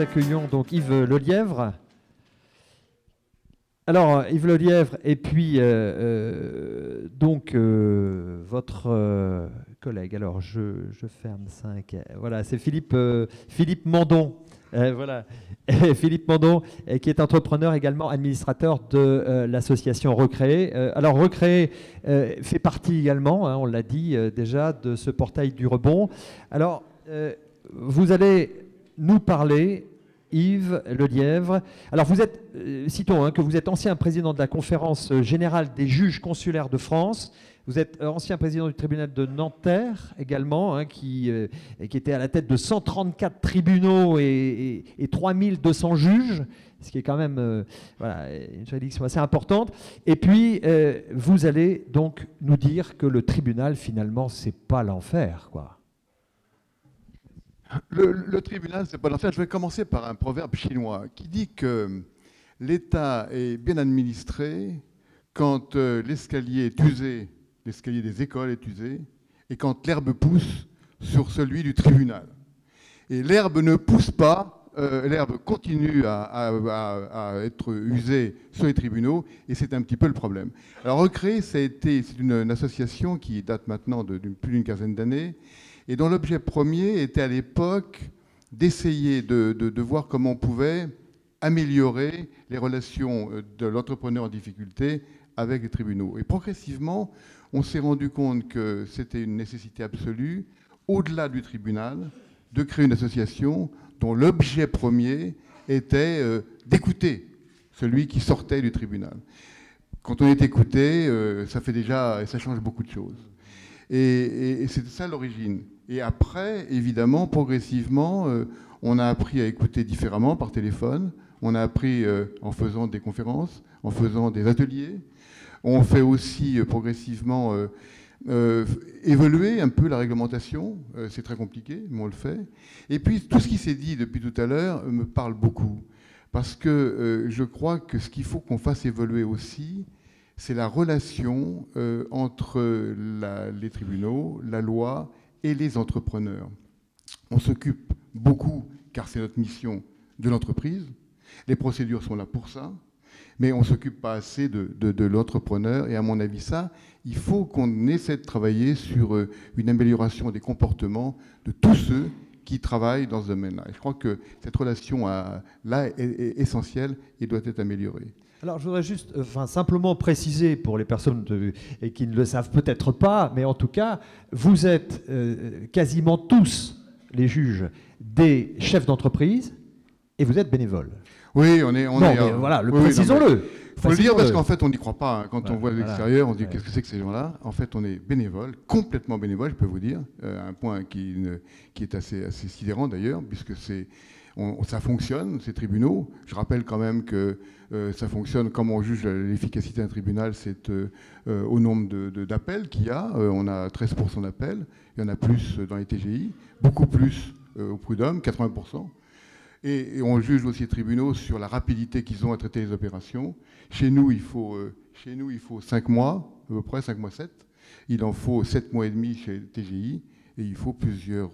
nous accueillons donc Yves Lelièvre. Alors, Yves Lelièvre, et puis votre collègue, alors je ferme 5, voilà, c'est Philippe Mandon. Voilà, Philippe Mandon, qui est entrepreneur également administrateur de l'association Recréer. Alors Recréer fait partie également, hein, on l'a dit déjà, de ce portail du rebond. Alors, vous allez nous parler, Yves Lelièvre. Alors vous êtes, citons hein, que vous êtes ancien président de la Conférence générale des juges consulaires de France. Vous êtes ancien président du tribunal de Nanterre également, hein, qui était à la tête de 134 tribunaux et 3200 juges, ce qui est quand même voilà, une juridiction assez importante. Et puis, vous allez donc nous dire que le tribunal, finalement, c'est pas l'enfer, quoi. Le tribunal, c'est pas l'enfer. Je vais commencer par un proverbe chinois qui dit que l'État est bien administré quand l'escalier est usé, l'escalier des écoles est usé, et quand l'herbe pousse sur celui du tribunal. Et l'herbe ne pousse pas, l'herbe continue à être usée sur les tribunaux, et c'est un petit peu le problème. Alors Recréer, c'est une association qui date maintenant de plus d'une quinzaine d'années, et dont l'objet premier était à l'époque d'essayer de voir comment on pouvait améliorer les relations de l'entrepreneur en difficulté avec les tribunaux. Et progressivement, on s'est rendu compte que c'était une nécessité absolue, au-delà du tribunal, de créer une association dont l'objet premier était d'écouter celui qui sortait du tribunal. Quand on est écouté, ça change beaucoup de choses. Et c'est ça l'origine. Et après, évidemment, progressivement, on a appris à écouter différemment par téléphone. On a appris en faisant des conférences, en faisant des ateliers. On fait aussi progressivement évoluer un peu la réglementation. C'est très compliqué, mais on le fait. Et puis, tout ce qui s'est dit depuis tout à l'heure me parle beaucoup. Parce que je crois que ce qu'il faut qu'on fasse évoluer aussi, c'est la relation entre les tribunaux, la loi et les entrepreneurs. On s'occupe beaucoup, car c'est notre mission, de l'entreprise. Les procédures sont là pour ça, mais on ne s'occupe pas assez de l'entrepreneur. Et à mon avis, il faut qu'on essaie de travailler sur une amélioration des comportements de tous ceux qui travaillent dans ce domaine-là. Et je crois que cette relation-là est essentielle et doit être améliorée. Alors, je voudrais juste simplement préciser pour les personnes qui ne le savent peut-être pas, mais en tout cas, vous êtes quasiment tous, les juges, des chefs d'entreprise et vous êtes bénévoles. Oui, voilà, précisons-le. Il faut le dire parce qu'en fait, on n'y croit pas. Quand on voit de l'extérieur, on se dit qu'est-ce que c'est que ces gens-là? En fait, on est bénévole, complètement bénévole, je peux vous dire. Un point qui est assez sidérant d'ailleurs, puisque ça fonctionne, ces tribunaux. Je rappelle quand même que ça fonctionne, comme on juge l'efficacité d'un tribunal, c'est au nombre d'appels qu'il y a. On a 13% d'appels, il y en a plus dans les TGI, beaucoup plus au prud'homme, 80%. Et on juge aussi les tribunaux sur la rapidité qu'ils ont à traiter les opérations. Chez nous, il faut 5 mois, à peu près 5 mois 7. Il en faut 7 mois et demi chez TGI, et il faut plusieurs,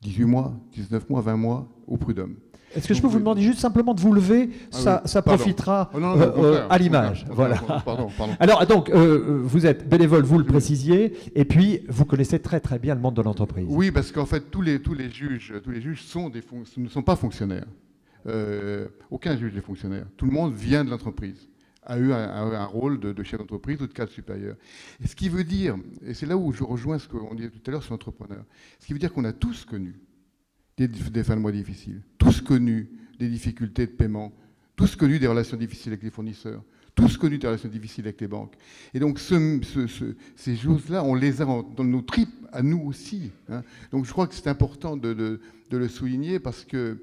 18 mois, 19 mois, 20 mois au prud'homme. Est-ce que je peux vous demander juste simplement de vous lever? Ça profitera à l'image. Voilà. Pardon. Alors, donc, vous êtes bénévole, vous le précisiez, et puis vous connaissez très très bien le monde de l'entreprise. Oui, parce qu'en fait, tous les juges ne sont pas fonctionnaires. Aucun juge n'est fonctionnaire. Tout le monde vient de l'entreprise, a eu un rôle de chef d'entreprise ou de cadre supérieur. Et ce qui veut dire, et c'est là où je rejoins ce qu'on disait tout à l'heure sur l'entrepreneur, ce qui veut dire qu'on a tous connu des fins de mois difficiles, tous connu des difficultés de paiement, tous connu des relations difficiles avec les fournisseurs, tous connu des relations difficiles avec les banques. Et donc ces choses-là, on les a dans nos tripes, à nous aussi. Hein. Donc je crois que c'est important de le souligner parce que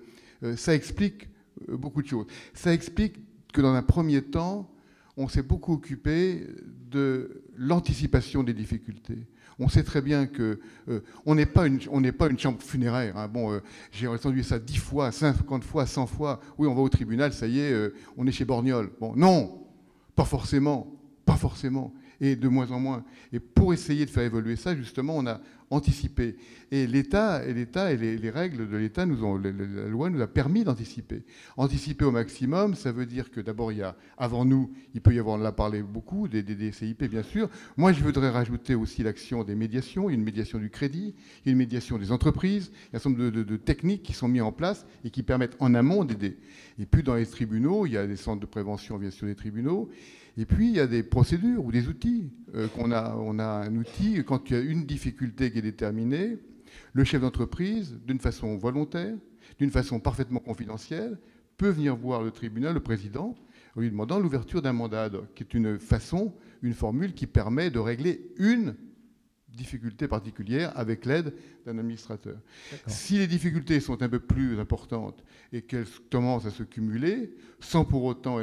ça explique beaucoup de choses. Ça explique que dans un premier temps, on s'est beaucoup occupé de l'anticipation des difficultés. On sait très bien qu'on n'est pas une chambre funéraire. Hein. Bon, j'ai entendu ça 10 fois, 50 fois, 100 fois. Oui, on va au tribunal, ça y est, on est chez Borgnole. Bon, non, pas forcément, et de moins en moins. Et pour essayer de faire évoluer ça, justement, anticiper. Et l'État et les règles de l'État, la loi nous a permis d'anticiper. Anticiper au maximum, ça veut dire que d'abord, avant nous, il peut y avoir, on l'a parlé beaucoup, des CIP, bien sûr. Moi, je voudrais rajouter aussi l'action des médiations. Il y a une médiation du crédit, il y a une médiation des entreprises, il y a un certain nombre de techniques qui sont mises en place et qui permettent en amont d'aider. Et puis, dans les tribunaux, il y a des centres de prévention, bien sûr, des tribunaux. Et puis, il y a des procédures ou des outils. On a un outil, quand il y a une difficulté qui est déterminée, le chef d'entreprise, d'une façon volontaire, d'une façon parfaitement confidentielle, peut venir voir le tribunal, le président, en lui demandant l'ouverture d'un mandat ad hoc, qui est une formule qui permet de régler une difficulté particulière avec l'aide d'un administrateur. Si les difficultés sont un peu plus importantes et qu'elles commencent à se cumuler, sans pour autant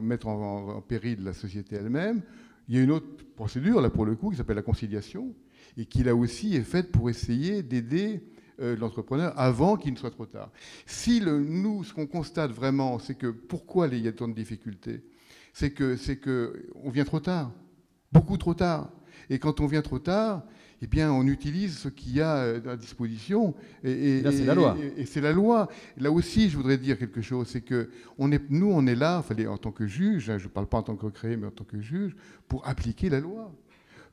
mettre en péril la société elle-même, il y a une autre procédure, là pour le coup, qui s'appelle la conciliation, et qui là aussi est faite pour essayer d'aider l'entrepreneur avant qu'il ne soit trop tard. Nous, ce qu'on constate vraiment, c'est que pourquoi il y a tant de difficultés, c'est que on vient trop tard, beaucoup trop tard. Et quand on vient trop tard, eh bien, on utilise ce qu'il y a à disposition. Et là, c'est la loi. Et c'est la loi. Là aussi, je voudrais dire quelque chose, c'est que nous, on est là, en tant que juge, je ne parle pas en tant que recréé, mais en tant que juge, pour appliquer la loi.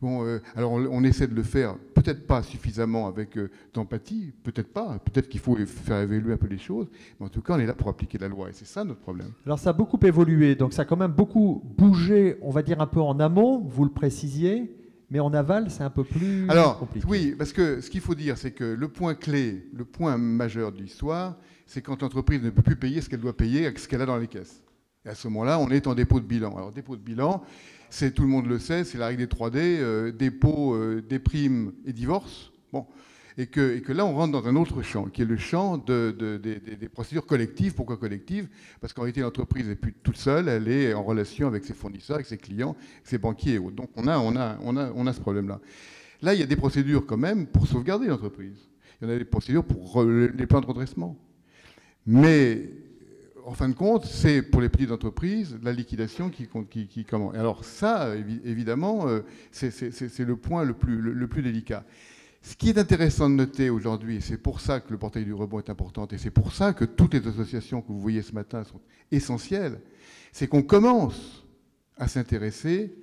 Bon, alors on essaie de le faire, peut-être pas suffisamment avec d'empathie, peut-être pas, peut-être qu'il faut faire évoluer un peu les choses, mais en tout cas, on est là pour appliquer la loi, et c'est ça notre problème. Alors ça a beaucoup évolué, donc ça a quand même beaucoup bougé, on va dire un peu en amont, vous le précisiez, mais en aval, c'est un peu plus compliqué. Oui, parce que ce qu'il faut dire, c'est que le point clé, le point majeur de l'histoire, c'est quand l'entreprise ne peut plus payer ce qu'elle doit payer avec ce qu'elle a dans les caisses. Et à ce moment-là, on est en dépôt de bilan. Alors, dépôt de bilan, tout le monde le sait, c'est la règle des 3D, dépôt, déprime et divorce. Bon. Et que là, on rentre dans un autre champ, qui est le champ des procédures collectives. Pourquoi collectives? Parce qu'en réalité, l'entreprise n'est plus toute seule, elle est en relation avec ses fournisseurs, avec ses clients, avec ses banquiers et autres. Donc on a ce problème-là. Là, il y a des procédures quand même pour sauvegarder l'entreprise. Il y en a des procédures pour les plans de redressement. Mais en fin de compte, c'est pour les petites entreprises la liquidation qui commence. Alors ça, évidemment, c'est le point le plus délicat. Ce qui est intéressant de noter aujourd'hui, et c'est pour ça que le portail du rebond est important, et c'est pour ça que toutes les associations que vous voyez ce matin sont essentielles, c'est qu'on commence à s'intéresser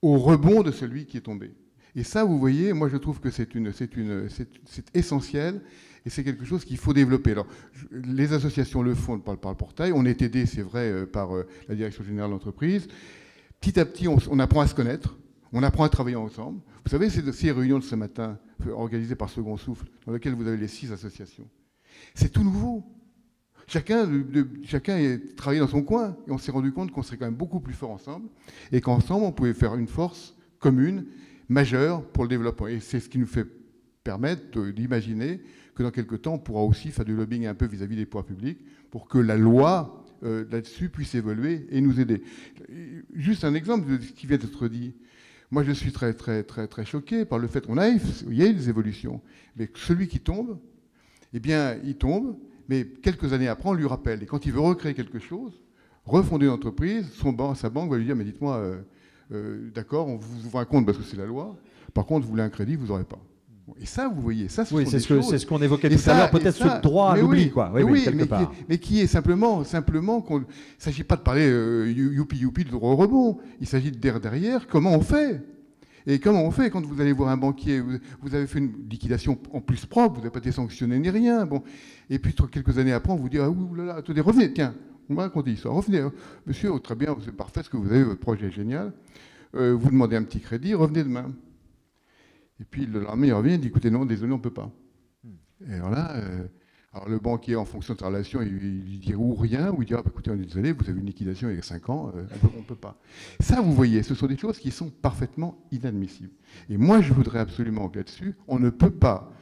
au rebond de celui qui est tombé. Et ça, vous voyez, moi je trouve que c'est essentiel, et c'est quelque chose qu'il faut développer. Alors, les associations le font par le portail, on est aidé, c'est vrai, par la Direction générale de l'entreprise. Petit à petit, on apprend à se connaître. On apprend à travailler ensemble. Vous savez, ces réunions de ce matin, organisées par Second Souffle, dans lesquelles vous avez les 6 associations, c'est tout nouveau. Chacun est travaillé dans son coin, et on s'est rendu compte qu'on serait quand même beaucoup plus fort ensemble, et qu'ensemble, on pouvait faire une force commune, majeure, pour le développement. Et c'est ce qui nous fait permettre d'imaginer que dans quelques temps, on pourra aussi faire du lobbying un peu vis-à-vis des pouvoirs publics, pour que la loi là-dessus puisse évoluer et nous aider. Juste un exemple de ce qui vient d'être dit. Moi, je suis très, très, très, très choqué par le fait qu'il y ait des évolutions. Mais celui qui tombe, eh bien, il tombe, mais quelques années après, on lui rappelle. Et quand il veut recréer quelque chose, refonder une entreprise, sa banque va lui dire, mais dites-moi, d'accord, on vous raconte parce que c'est la loi. Par contre, vous voulez un crédit, vous n'aurez pas. Et ça, vous voyez, ça, oui, c'est ce qu'on évoquait tout à l'heure, peut-être ce droit à l'oubli, quoi. Oui, quelque part. Mais qui est simplement qu'il ne s'agit pas de parler youpi de droit au rebond. Il s'agit de dire derrière comment on fait. Et comment on fait quand vous allez voir un banquier, vous avez fait une liquidation en plus propre, vous n'avez pas été sanctionné ni rien. Bon. Et puis quelques années après, on vous dit, ah oulala, attendez, revenez, tiens, on m'a raconté l'histoire, revenez, monsieur, très bien, c'est parfait ce que vous avez, votre projet est génial. Vous demandez un petit crédit, revenez demain. Et puis le lendemain, il revient, il dit, écoutez, non, désolé, on ne peut pas. Et alors là, le banquier, en fonction de sa relation, il dit ou rien, ou il dit, écoutez, on est désolé, vous avez une liquidation il y a 5 ans, on ne peut pas. Ça, vous voyez, ce sont des choses qui sont parfaitement inadmissibles. Et moi, je voudrais absolument que là-dessus, on ne peut pas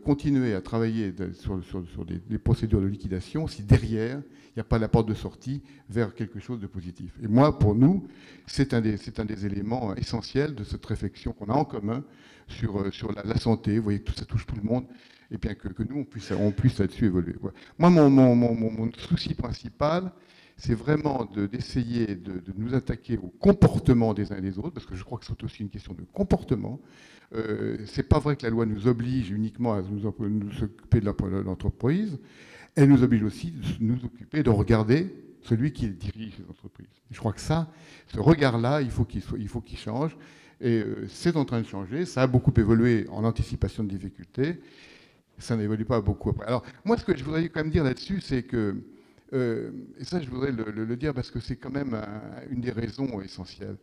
continuer à travailler sur des procédures de liquidation si derrière, il n'y a pas la porte de sortie vers quelque chose de positif. Et moi, pour nous, c'est un des éléments essentiels de cette réflexion qu'on a en commun sur la santé. Vous voyez que ça touche tout le monde, et bien que nous, on puisse là-dessus évoluer. Moi, mon souci principal, c'est vraiment d'essayer de nous attaquer au comportement des uns et des autres, parce que je crois que c'est aussi une question de comportement. C'est pas vrai que la loi nous oblige uniquement à nous occuper de l'entreprise, elle nous oblige aussi de nous occuper, de regarder celui qui dirige les entreprises. Et je crois que ça, ce regard-là, il faut qu'il change, et c'est en train de changer, ça a beaucoup évolué en anticipation de difficultés, ça n'évolue pas beaucoup après. Alors, moi, ce que je voudrais quand même dire là-dessus, c'est que, et ça, je voudrais le dire parce que c'est quand même une des raisons essentielles.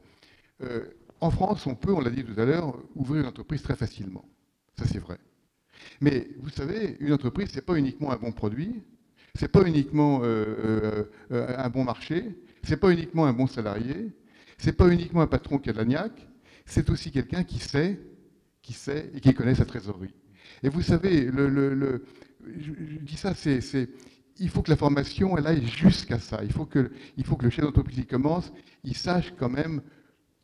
En France, on l'a dit tout à l'heure, ouvrir une entreprise très facilement. Ça, c'est vrai. Mais vous savez, une entreprise, ce n'est pas uniquement un bon produit, ce n'est pas uniquement un bon marché, ce n'est pas uniquement un bon salarié, ce n'est pas uniquement un patron qui a de la niaque, c'est aussi quelqu'un qui sait et qui connaît sa trésorerie. Et vous savez, je dis ça, il faut que la formation, elle aille jusqu'à ça. Il faut que le chef d'entreprise qui commence, il sache quand même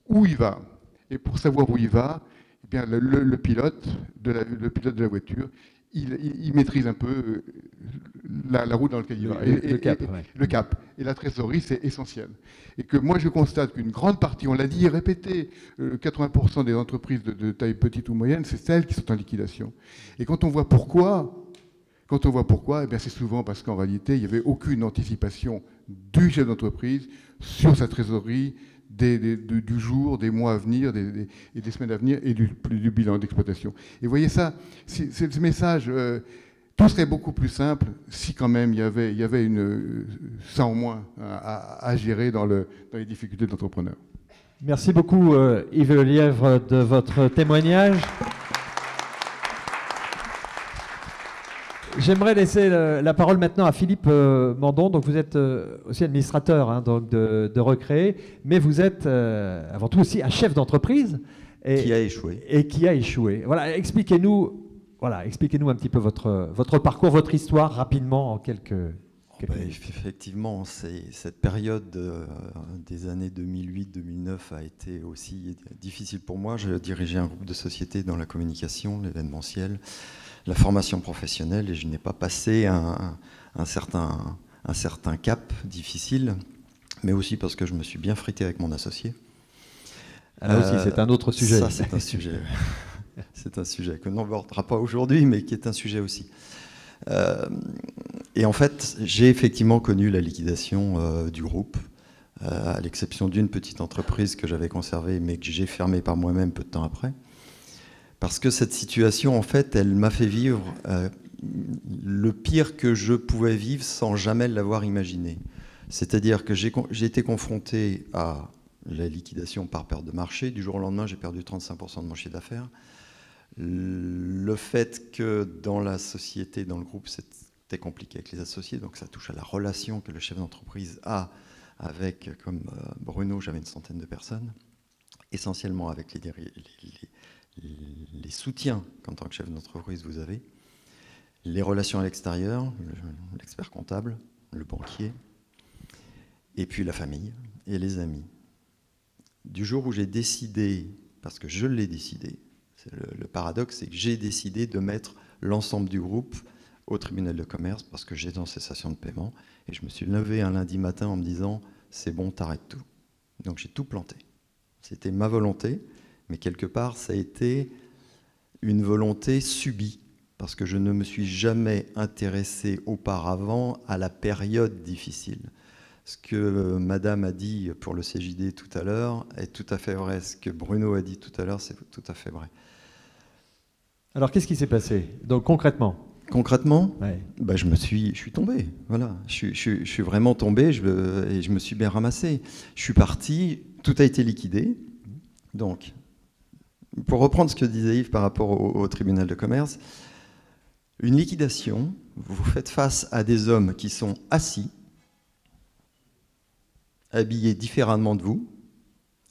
où il va. Et pour savoir où il va, eh bien, le pilote de la voiture, il maîtrise un peu la route dans laquelle il va. Le cap. Ouais. Le cap. Et la trésorerie, c'est essentiel. Et que moi, je constate qu'une grande partie, on l'a dit et répété, 80% des entreprises de taille petite ou moyenne, c'est celles qui sont en liquidation. Et quand on voit pourquoi, eh bien, c'est souvent parce qu'en réalité, il n'y avait aucune anticipation du chef d'entreprise sur sa trésorerie, du jour, des mois à venir, et des semaines à venir, et du bilan d'exploitation. Et vous voyez ça, ce message, tout serait beaucoup plus simple si quand même il y avait ça en moins à gérer dans les difficultés d'entrepreneurs. Merci beaucoup Yves Lelièvre de votre témoignage. J'aimerais laisser la parole maintenant à Philippe Mandon. Donc vous êtes aussi administrateur donc de Recréer, mais vous êtes avant tout aussi un chef d'entreprise. Qui a échoué. Et qui a échoué. Voilà, expliquez-nous un petit peu votre parcours, votre histoire, rapidement, en quelques minutes. Effectivement, cette période des années 2008-2009 a été aussi difficile pour moi. Je dirigeais un groupe de sociétés dans la communication, l'événementiel, la formation professionnelle, et je n'ai pas passé un certain cap difficile, mais aussi parce que je me suis bien frité avec mon associé. Là aussi, c'est un autre sujet. Ça, c'est un sujet. C'est un sujet que l'on n'abordera pas aujourd'hui, mais qui est un sujet aussi. Et en fait, j'ai effectivement connu la liquidation du groupe, à l'exception d'une petite entreprise que j'avais conservée, mais que j'ai fermée par moi-même peu de temps après. Parce que cette situation, en fait, elle m'a fait vivre le pire que je pouvais vivre sans jamais l'avoir imaginé. C'est-à-dire que j'ai été confronté à la liquidation par perte de marché. Du jour au lendemain, j'ai perdu 35% de mon chiffre d'affaires. Le fait que dans la société, dans le groupe, c'était compliqué avec les associés, donc ça touche à la relation que le chef d'entreprise a avec, comme Bruno, j'avais une centaine de personnes, essentiellement avec les soutiens qu'en tant que chef d'entreprise vous avez, les relations à l'extérieur, l'expert comptable, le banquier, et puis la famille et les amis. Du jour où j'ai décidé, parce que je l'ai décidé, le paradoxe, c'est que j'ai décidé de mettre l'ensemble du groupe au tribunal de commerce parce que j'étais en cessation de paiement, et je me suis levé un lundi matin en me disant « c'est bon, t'arrêtes tout ». Donc j'ai tout planté. C'était ma volonté, mais quelque part, ça a été une volonté subie, parce que je ne me suis jamais intéressé auparavant à la période difficile. Ce que Madame a dit pour le CJD tout à l'heure est tout à fait vrai. Ce que Bruno a dit tout à l'heure, c'est tout à fait vrai. Alors, qu'est-ce qui s'est passé, donc concrètement? Concrètement, ouais. Je suis tombé. Voilà, je suis vraiment tombé, et je me suis bien ramassé. Je suis parti, tout a été liquidé. Donc, pour reprendre ce que disait Yves par rapport au tribunal de commerce, une liquidation, vous faites face à des hommes qui sont assis, habillés différemment de vous,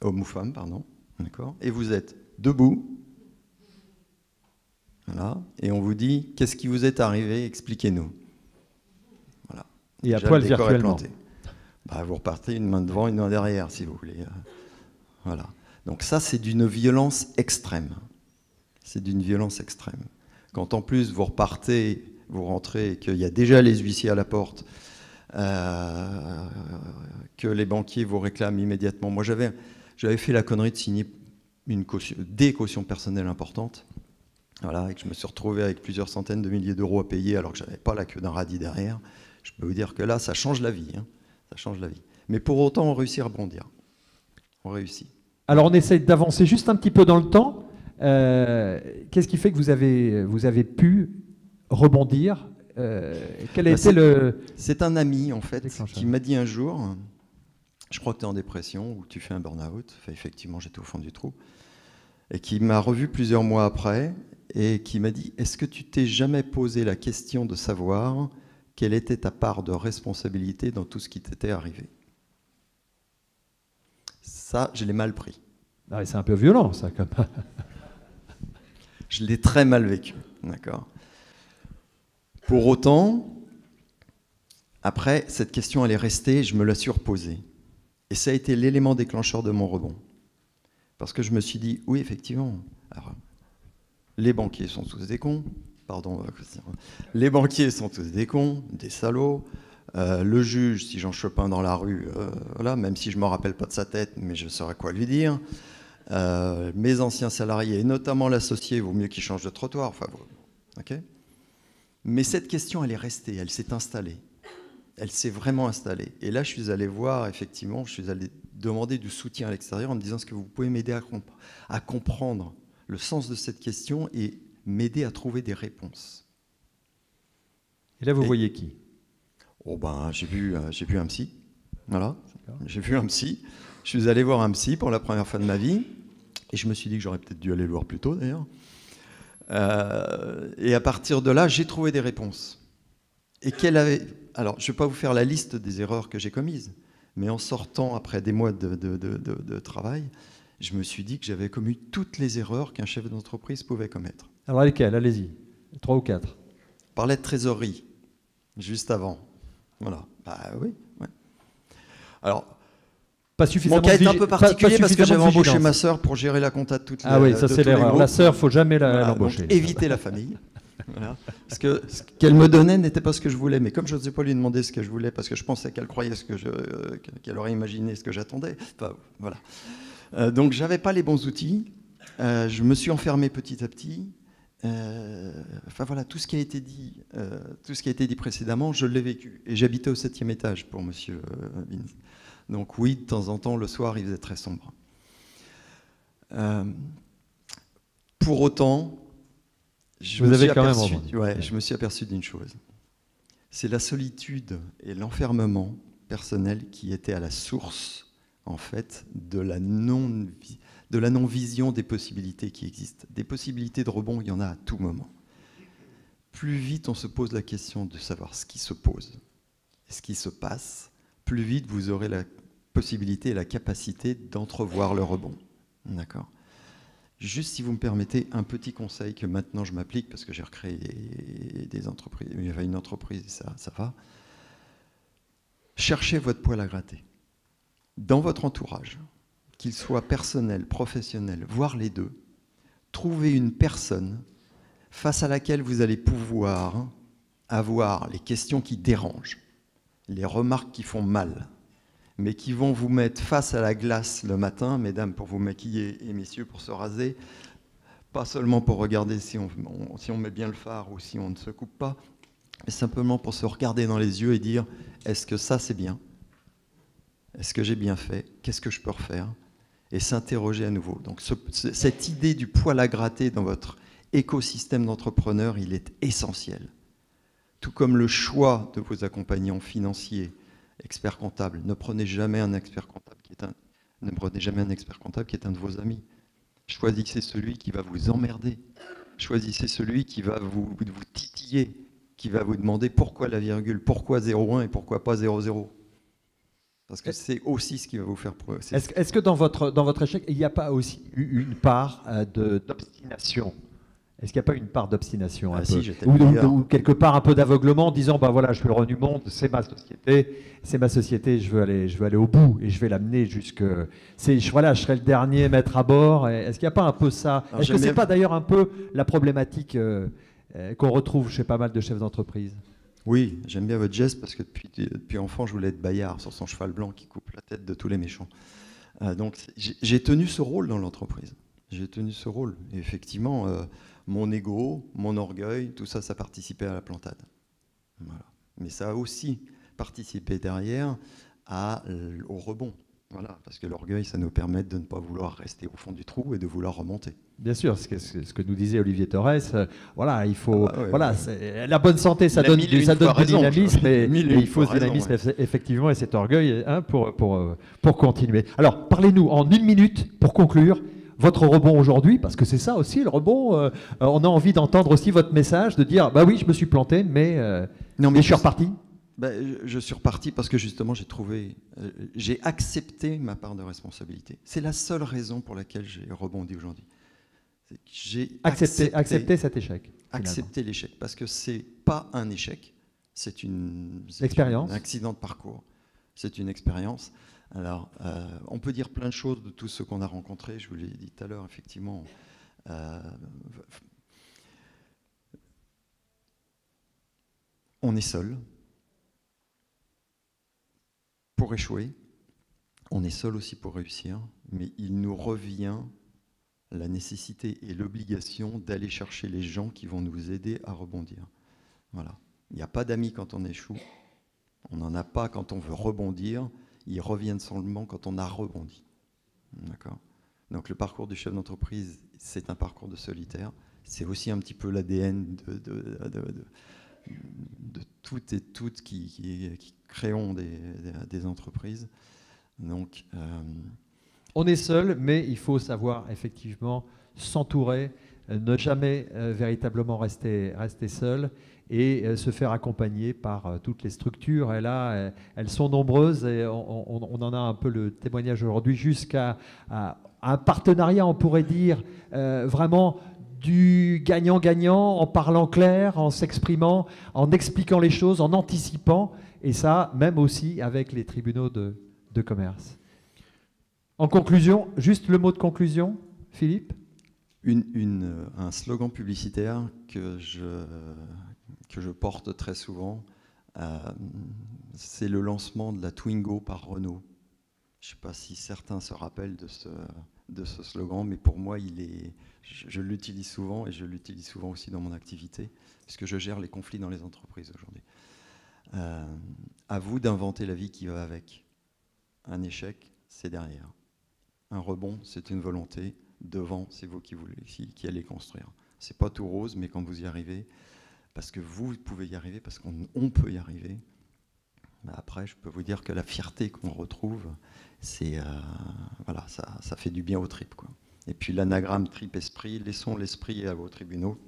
hommes ou femmes, pardon, d'accord, et vous êtes debout, voilà, et on vous dit « Qu'est-ce qui vous est arrivé? Expliquez-nous. » Voilà. Et à poil virtuellement. Vous repartez une main devant, une main derrière, si vous voulez. Voilà. Donc ça, c'est d'une violence extrême. C'est d'une violence extrême. Quand en plus vous rentrez et qu'il y a déjà les huissiers à la porte, que les banquiers vous réclament immédiatement. Moi, j'avais fait la connerie de signer des cautions personnelles importantes. Voilà, et que je me suis retrouvé avec plusieurs centaines de milliers d'euros à payer alors que je n'avais pas la queue d'un radis derrière. Je peux vous dire que là, ça change la vie. Hein. Ça change la vie. Mais pour autant, on réussit à rebondir. On réussit. Alors, on essaie d'avancer juste un petit peu dans le temps. Qu'est-ce qui fait que vous avez pu rebondir quel a été le... C'est un ami, en fait, déclencheur qui m'a dit un jour, je crois que tu es en dépression ou tu fais un burn-out. Enfin, effectivement, j'étais au fond du trou. Et qui m'a revu plusieurs mois après et qui m'a dit « Est-ce que tu t'es jamais posé la question de savoir quelle était ta part de responsabilité dans tout ce qui t'était arrivé ?» Ça, je l'ai mal pris. Ah, c'est un peu violent, ça, comme... Je l'ai très mal vécu, d'accord. Pour autant, après, cette question, elle est restée, je me la suis reposée. Et ça a été l'élément déclencheur de mon rebond. Parce que je me suis dit, oui, effectivement, alors, les banquiers sont tous des cons, pardon, les banquiers sont tous des cons, des salauds, le juge, si j'en chope un dans la rue, voilà, même si je ne me rappelle pas de sa tête, mais je saurais quoi lui dire, mes anciens salariés, et notamment l'associé, vaut mieux qu'il change de trottoir, enfin, ok. Mais cette question, elle est restée, elle s'est installée. Elle s'est vraiment installée. Et là, je suis allé voir, effectivement, je suis allé demander du soutien à l'extérieur en me disant, est-ce que vous pouvez m'aider à comprendre le sens de cette question et m'aider à trouver des réponses. Et là, vous voyez qui? Oh ben, j'ai vu un psy. Voilà, j'ai vu un psy. Je suis allé voir un psy pour la première fois de ma vie. Et je me suis dit que j'aurais peut-être dû aller le voir plus tôt, d'ailleurs. Et à partir de là, j'ai trouvé des réponses. Et alors, je ne vais pas vous faire la liste des erreurs que j'ai commises, mais en sortant, après des mois de travail, je me suis dit que j'avais commis toutes les erreurs qu'un chef d'entreprise pouvait commettre. Alors, lesquelles? Allez-y. 3 ou 4. On parlait de trésorerie, juste avant. Voilà. Bah oui. Ouais. Alors, pas suffisamment mon cas est un peu particulier parce que j'avais embauché vigilance. ma sœur pour gérer la compta de toutes les Ah oui, ça c'est l'erreur. La sœur, il ne faut jamais l'embaucher. Donc, éviter la famille. Voilà. Parce que ce qu'elle me donnait n'était pas ce que je voulais. Mais comme je n'osais pas lui demander ce que je voulais, parce que je pensais qu'elle croyait qu'elle aurait imaginé ce que j'attendais. Enfin, voilà. Donc, je n'avais pas les bons outils. Je me suis enfermé petit à petit. Enfin voilà, tout ce qui a été dit précédemment, je l'ai vécu. Et j'habitais au 7e étage pour monsieur Vince. Donc oui, de temps en temps, le soir, il faisait très sombre. Pour autant, je me suis aperçu d'une chose. C'est la solitude et l'enfermement personnel qui étaient à la source, en fait, de la non-vision des possibilités qui existent. Des possibilités de rebond, il y en a à tout moment. Plus vite on se pose la question de savoir ce qui se pose et ce qui se passe, plus vite vous aurez la possibilité et la capacité d'entrevoir le rebond. D'accord ? Juste si vous me permettez, un petit conseil que maintenant je m'applique, parce que j'ai recréé des entreprises, il y avait une entreprise, ça va. Cherchez votre poil à gratter. Dans votre entourage, qu'il soit personnel, professionnel, voire les deux, trouvez une personne face à laquelle vous allez pouvoir avoir les questions qui dérangent, les remarques qui font mal, mais qui vont vous mettre face à la glace le matin, mesdames, pour vous maquiller et messieurs, pour se raser, pas seulement pour regarder si on met bien le fard ou si on ne se coupe pas, mais simplement pour se regarder dans les yeux et dire « Est-ce que ça, c'est bien ? Est-ce que j'ai bien fait ? Qu'est-ce que je peux refaire ?» et s'interroger à nouveau. Donc cette idée du poil à gratter dans votre écosystème d'entrepreneurs, il est essentiel. Tout comme le choix de vos accompagnants financiers, experts comptables. Ne prenez jamais un expert comptable qui est un de vos amis. Choisissez celui qui va vous emmerder. Choisissez celui qui va vous titiller, qui va vous demander pourquoi la virgule, pourquoi 0,1 et pourquoi pas 0,0. Parce que c'est aussi ce qui va vous faire progresser. Est-ce que dans votre échec, il n'y a pas aussi une part d'obstination? Est-ce qu'il n'y a pas une part d'obstination ou quelque part un peu d'aveuglement en disant bah voilà, je fais le roi du monde, c'est ma société, je veux aller au bout et je vais l'amener jusque voilà, je serai le dernier maître à bord. Est-ce qu'il n'y a pas un peu ça? Est-ce que c'est pas d'ailleurs un peu la problématique qu'on retrouve chez pas mal de chefs d'entreprise? Oui, j'aime bien votre geste parce que depuis enfant, je voulais être Bayard sur son cheval blanc qui coupe tête de tous les méchants. Donc j'ai tenu ce rôle dans l'entreprise. J'ai tenu ce rôle. Et effectivement, mon ego, mon orgueil, tout ça, ça participait à la plantade. Voilà. Mais ça a aussi participé derrière au rebond. Voilà, parce que l'orgueil, ça nous permet de ne pas vouloir rester au fond du trou et de vouloir remonter. Bien sûr, ce que nous disait Olivier Torres, voilà, il faut, ouais, voilà, ouais. La bonne santé, ça donne du dynamisme, mais il faut ce dynamisme, effectivement, et cet orgueil pour continuer. Alors, parlez-nous en 1 minute, pour conclure, votre rebond aujourd'hui, parce que c'est ça aussi, le rebond, on a envie d'entendre aussi votre message, de dire, bah oui, je me suis planté, mais je suis reparti. Je suis reparti parce que justement j'ai accepté ma part de responsabilité. C'est la seule raison pour laquelle j'ai rebondi aujourd'hui. J'ai accepté cet échec. Accepter l'échec, parce que c'est pas un échec, c'est un accident de parcours, c'est une expérience. Alors, on peut dire plein de choses de tous ceux qu'on a rencontrés. Je vous l'ai dit tout à l'heure, effectivement. On est seul. Pour échouer, on est seul aussi pour réussir, mais il nous revient la nécessité et l'obligation d'aller chercher les gens qui vont nous aider à rebondir. Voilà. Il n'y a pas d'amis quand on échoue, on n'en a pas quand on veut rebondir, ils reviennent seulement quand on a rebondi. D'accord ? Donc le parcours du chef d'entreprise, c'est un parcours de solitaire, c'est aussi un petit peu l'ADN de toutes et toutes qui créons des entreprises. Donc, on est seul, mais il faut savoir effectivement s'entourer, ne jamais véritablement rester seul et se faire accompagner par toutes les structures. Et là, elles sont nombreuses et on en a un peu le témoignage aujourd'hui, jusqu'à un partenariat, on pourrait dire, vraiment du gagnant-gagnant, en parlant clair, en s'exprimant, en expliquant les choses, en anticipant, et ça, même aussi avec les tribunaux de commerce. En conclusion, juste le mot de conclusion, Philippe ? Un slogan publicitaire que je porte très souvent, c'est le lancement de la Twingo par Renault. Je ne sais pas si certains se rappellent de ce slogan, mais pour moi, je l'utilise souvent, et je l'utilise souvent aussi dans mon activité, puisque je gère les conflits dans les entreprises aujourd'hui. À vous d'inventer la vie qui va avec. Un échec, c'est derrière. Un rebond, c'est une volonté. Devant, c'est vous qui allez construire. C'est pas tout rose, mais quand vous y arrivez, parce que vous pouvez y arriver, parce qu'on peut y arriver, après, je peux vous dire que la fierté qu'on retrouve, c'est voilà, ça fait du bien aux tripes, quoi. Et puis l'anagramme tripe-esprit, laissons l'esprit à vos tribunaux,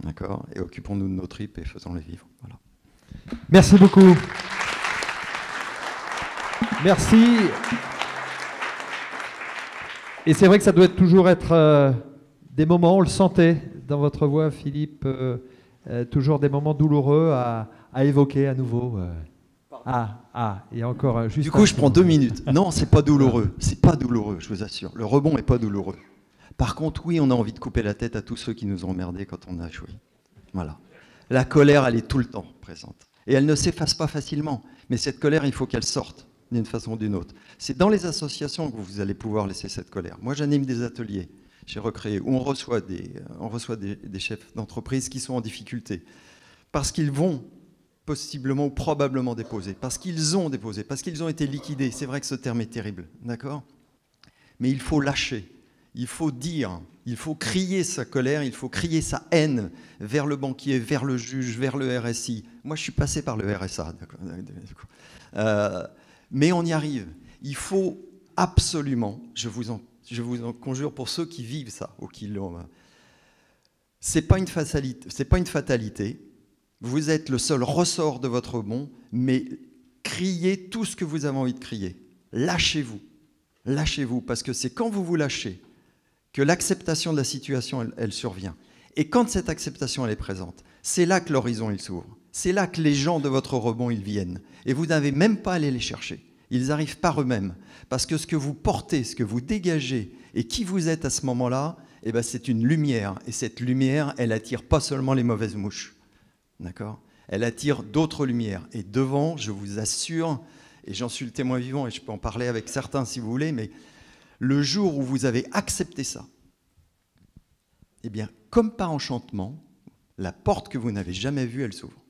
d'accord, et occupons-nous de nos tripes et faisons-les vivre. Voilà. Merci beaucoup. Merci. Et c'est vrai que ça doit toujours être des moments, on le sentait dans votre voix, Philippe, toujours des moments douloureux à évoquer à nouveau. Et encore juste. Du coup, je prends 2 minutes. Non, c'est pas douloureux. C'est pas douloureux, je vous assure. Le rebond n'est pas douloureux. Par contre, oui, on a envie de couper la tête à tous ceux qui nous ont emmerdés quand on a échoué. Voilà. La colère, elle est tout le temps présente. Et elle ne s'efface pas facilement. Mais cette colère, il faut qu'elle sorte d'une façon ou d'une autre. C'est dans les associations que vous allez pouvoir laisser cette colère. Moi, j'anime des ateliers. J'ai recréé où on reçoit des chefs d'entreprise qui sont en difficulté parce qu'ils vont possiblement ou probablement déposer, parce qu'ils ont déposé, parce qu'ils ont été liquidés. C'est vrai que ce terme est terrible, d'accord ? Mais il faut lâcher, il faut dire, il faut crier sa colère, il faut crier sa haine vers le banquier, vers le juge, vers le RSI. Moi, je suis passé par le RSA, mais on y arrive. Il faut absolument, je vous en conjure pour ceux qui vivent ça ou qui l'ont. C'est pas une fatalité. Vous êtes le seul ressort de votre rebond, mais criez tout ce que vous avez envie de crier. Lâchez-vous. Lâchez-vous, parce que c'est quand vous vous lâchez que l'acceptation de la situation, elle survient. Et quand cette acceptation, elle est présente, c'est là que l'horizon, il s'ouvre. C'est là que les gens de votre rebond, ils viennent. Et vous n'avez même pas à aller les chercher. Ils arrivent par eux-mêmes. Parce que ce que vous portez, ce que vous dégagez, et qui vous êtes à ce moment-là, eh ben, c'est une lumière. Et cette lumière, elle attire pas seulement les mauvaises mouches. D'accord ? Elle attire d'autres lumières. Et devant, je vous assure, et j'en suis le témoin vivant, et je peux en parler avec certains si vous voulez, mais le jour où vous avez accepté ça, eh bien, comme par enchantement, la porte que vous n'avez jamais vue, elle s'ouvre.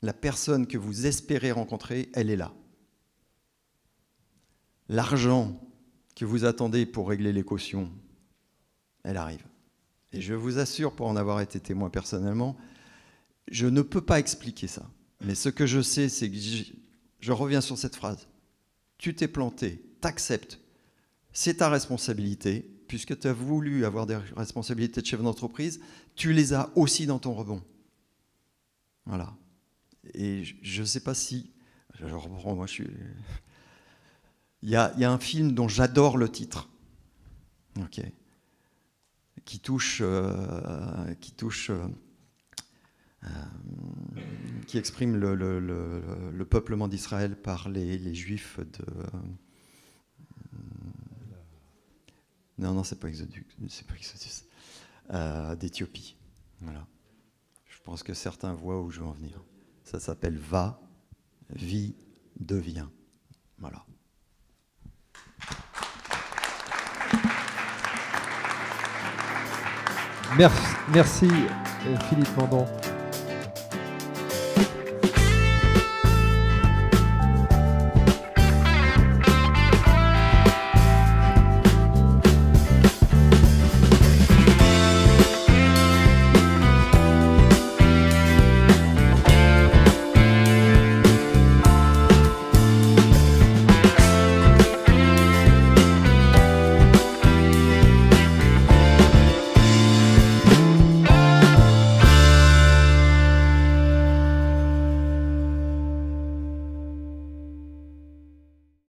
La personne que vous espérez rencontrer, elle est là. L'argent que vous attendez pour régler les cautions, elle arrive. Et je vous assure, pour en avoir été témoin personnellement, je ne peux pas expliquer ça. Mais ce que je sais, c'est que je reviens sur cette phrase. Tu t'es planté, t'acceptes, c'est ta responsabilité, puisque tu as voulu avoir des responsabilités de chef d'entreprise, tu les as aussi dans ton rebond. Voilà. Et je ne sais pas si... Je reprends, moi je suis... Il y a un film dont j'adore le titre, okay, qui exprime le peuplement d'Israël par les Juifs de... Non, c'est pas Exodus, d'Éthiopie. Voilà. Je pense que certains voient où je veux en venir. Ça s'appelle Va, Vie, Devient. Voilà. Merci Philippe Mandon.